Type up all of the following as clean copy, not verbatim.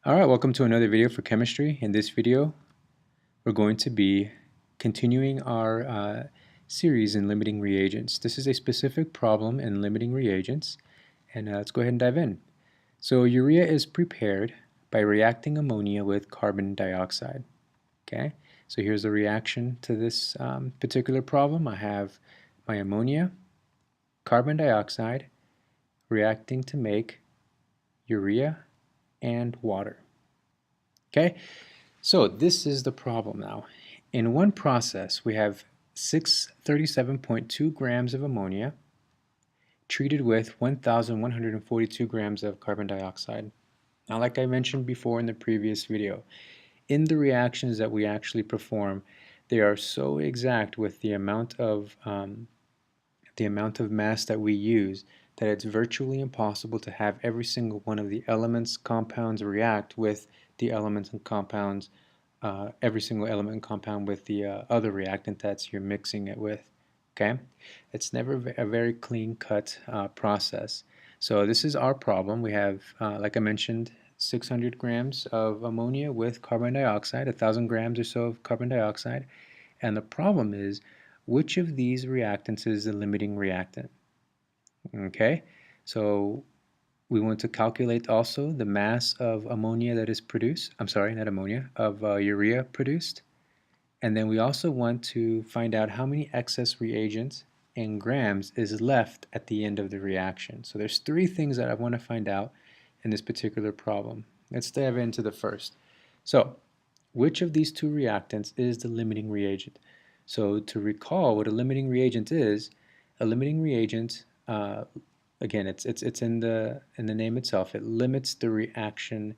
Alright, welcome to another video for chemistry. In this video, we're going to be continuing our series in limiting reagents. This is a specific problem in limiting reagents, and let's go ahead and dive in. So urea is prepared by reacting ammonia with carbon dioxide. Okay, so here's the reaction to this particular problem. I have my ammonia, carbon dioxide, reacting to make urea and water. Okay, so this is the problem now. In one process, we have 637.2 grams of ammonia treated with 1,142 grams of carbon dioxide. Now, like I mentioned before in the previous video, in the reactions that we actually perform, they are so exact with the amount of mass that we use that it's virtually impossible to have every single one of the elements, compounds react with the elements and compounds, every single element and compound with the other reactant that you're mixing it with. Okay, it's never a very clean-cut process. So this is our problem. We have, like I mentioned, 600 grams of ammonia with carbon dioxide, 1,000 grams or so of carbon dioxide, and the problem is which of these reactants is the limiting reactant. Okay, so we want to calculate also the mass of ammonia that is produced, I'm sorry, not ammonia, of urea produced. And then we also want to find out how many excess reagents in grams is left at the end of the reaction. So there's three things that I want to find out in this particular problem. Let's dive into the first. So which of these two reactants is the limiting reagent? So to recall what a limiting reagent is, a limiting reagent, again, it's in the name itself. It limits the reaction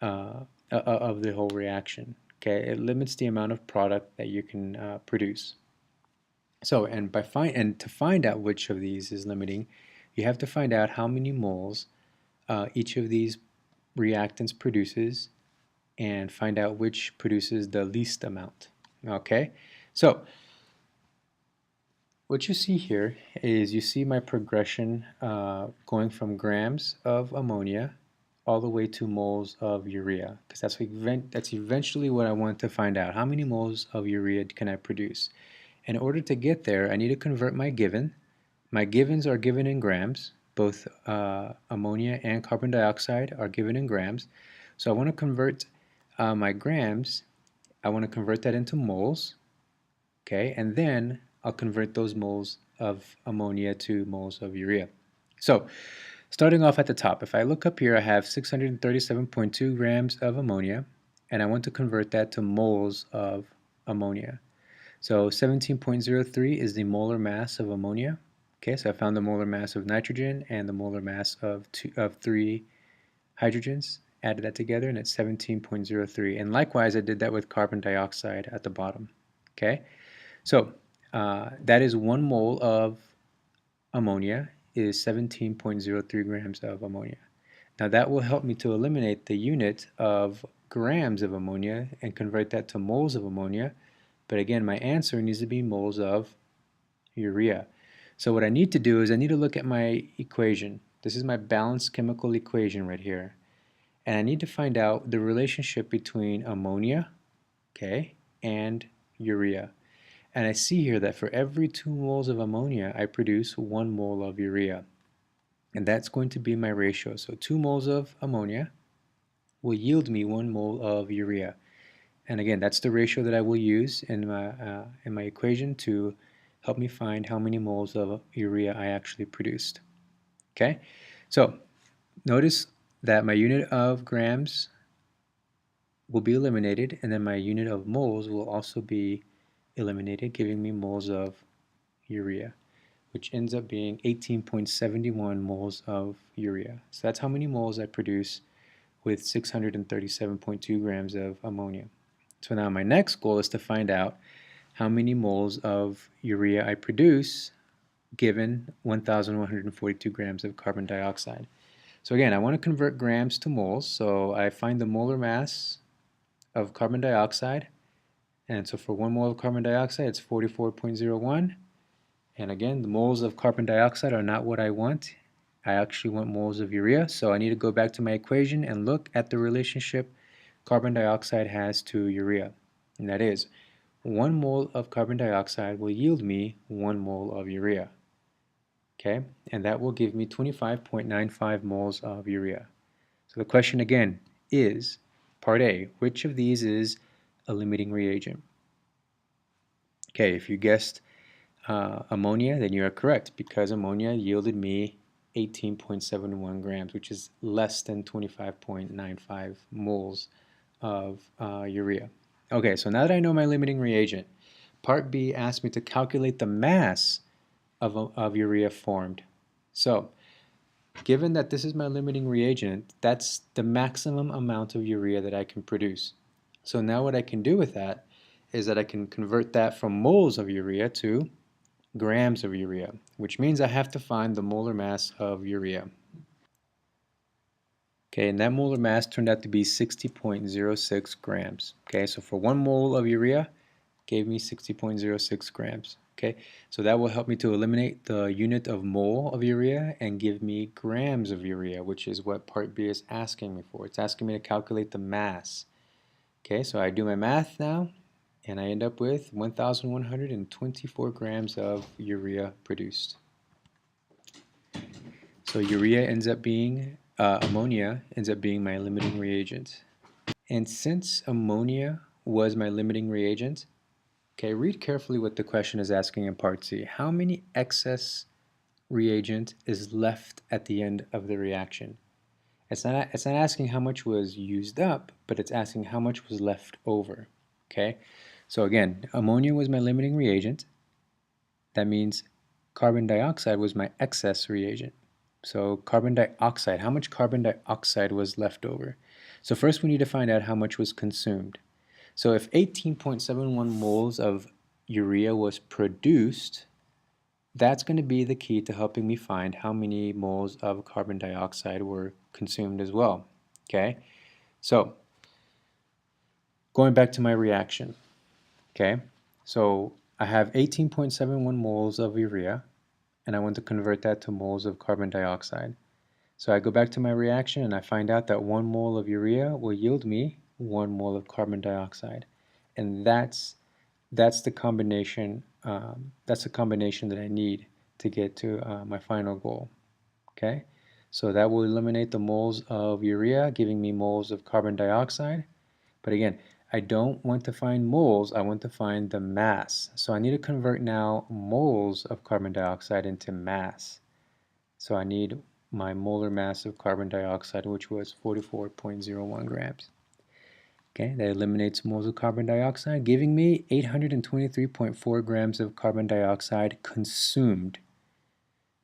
of the whole reaction. Okay, it limits the amount of product that you can produce. So, and to find out which of these is limiting, you have to find out how many moles each of these reactants produces, and find out which produces the least amount. Okay, so what you see here is you see my progression going from grams of ammonia all the way to moles of urea, because that's eventually what I want to find out. How many moles of urea can I produce? In order to get there, I need to convert my given. My givens are given in grams. Both ammonia and carbon dioxide are given in grams. So I want to convert my grams, I want to convert that into moles, okay, and then I'll convert those moles of ammonia to moles of urea. So starting off at the top, if I look up here, I have 637.2 grams of ammonia, and I want to convert that to moles of ammonia. So 17.03 is the molar mass of ammonia. Okay, so I found the molar mass of nitrogen and the molar mass of 3 hydrogens, added that together, and it's 17.03. And likewise, I did that with carbon dioxide at the bottom. Okay, so that is 1 mole of ammonia is 17.03 grams of ammonia. Now that will help me to eliminate the unit of grams of ammonia and convert that to moles of ammonia. But again, my answer needs to be moles of urea. So what I need to do is I need to look at my equation. This is my balanced chemical equation right here. And I need to find out the relationship between ammonia, okay, and urea. And I see here that for every 2 moles of ammonia, I produce 1 mole of urea. And that's going to be my ratio. So 2 moles of ammonia will yield me 1 mole of urea. And again, that's the ratio that I will use in my equation to help me find how many moles of urea I actually produced. Okay, so notice that my unit of grams will be eliminated, and then my unit of moles will also be eliminated, giving me moles of urea, which ends up being 18.71 moles of urea. So that's how many moles I produce with 637.2 grams of ammonia. So now my next goal is to find out how many moles of urea I produce given 1,142 grams of carbon dioxide. So again, I want to convert grams to moles, so I find the molar mass of carbon dioxide, and so for 1 mole of carbon dioxide it's 44.01, and again the moles of carbon dioxide are not what I want. I actually want moles of urea, so I need to go back to my equation and look at the relationship carbon dioxide has to urea. And that is, 1 mole of carbon dioxide will yield me 1 mole of urea. Okay, and that will give me 25.95 moles of urea. So the question again is, part A, which of these is a limiting reagent? Okay, if you guessed ammonia, then you are correct, because ammonia yielded me 18.71 grams, which is less than 25.95 moles of urea. Okay, so now that I know my limiting reagent, part B asked me to calculate the mass of urea formed. So, given that this is my limiting reagent, that's the maximum amount of urea that I can produce. So now what I can do with that is that I can convert that from moles of urea to grams of urea, which means I have to find the molar mass of urea. Okay, and that molar mass turned out to be 60.06 grams. Okay, so for 1 mole of urea, gave me 60.06 grams. Okay, so that will help me to eliminate the unit of mole of urea and give me grams of urea, which is what part B is asking me for. It's asking me to calculate the mass. Okay, so I do my math now, and I end up with 1,124 grams of urea produced. So ammonia ends up being my limiting reagent. And since ammonia was my limiting reagent, okay, read carefully what the question is asking in part C. How many excess reagent is left at the end of the reaction? It's not asking how much was used up, but it's asking how much was left over. Okay, so again, ammonia was my limiting reagent. That means carbon dioxide was my excess reagent. So carbon dioxide, how much carbon dioxide was left over? So first we need to find out how much was consumed. So if 18.71 moles of urea was produced, that's going to be the key to helping me find how many moles of carbon dioxide were consumed as well. Okay, so going back to my reaction, okay, so I have 18.71 moles of urea, and I want to convert that to moles of carbon dioxide. So I go back to my reaction and I find out that 1 mole of urea will yield me 1 mole of carbon dioxide. And that's the combination that I need to get to my final goal. Okay, so that will eliminate the moles of urea, giving me moles of carbon dioxide. But again, I don't want to find moles, I want to find the mass. So I need to convert now moles of carbon dioxide into mass. So I need my molar mass of carbon dioxide, which was 44.01 grams. Okay, that eliminates moles of carbon dioxide, giving me 823.4 grams of carbon dioxide consumed.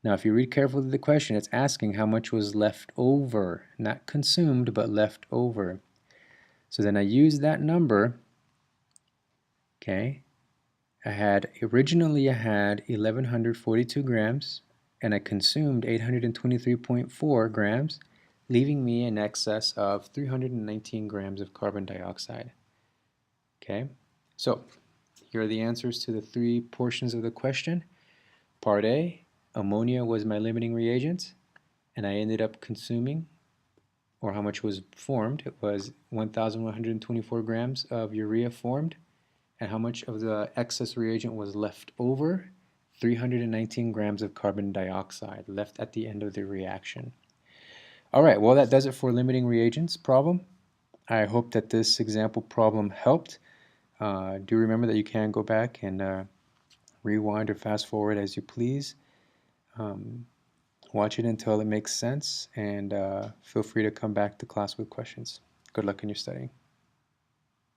Now, if you read carefully the question, it's asking how much was left over, not consumed, but left over. So then I use that number, okay, originally I had 1,142 grams, and I consumed 823.4 grams, leaving me in excess of 319 grams of carbon dioxide. Okay, so here are the answers to the 3 portions of the question. Part A, ammonia was my limiting reagent, and I ended up consuming, or how much was formed, it was 1,124 grams of urea formed, and how much of the excess reagent was left over? 319 grams of carbon dioxide left at the end of the reaction. All right, well, that does it for limiting reagents problem. I hope that this example problem helped. Do remember that you can go back and rewind or fast forward as you please. Watch it until it makes sense, and feel free to come back to class with questions. Good luck in your studying.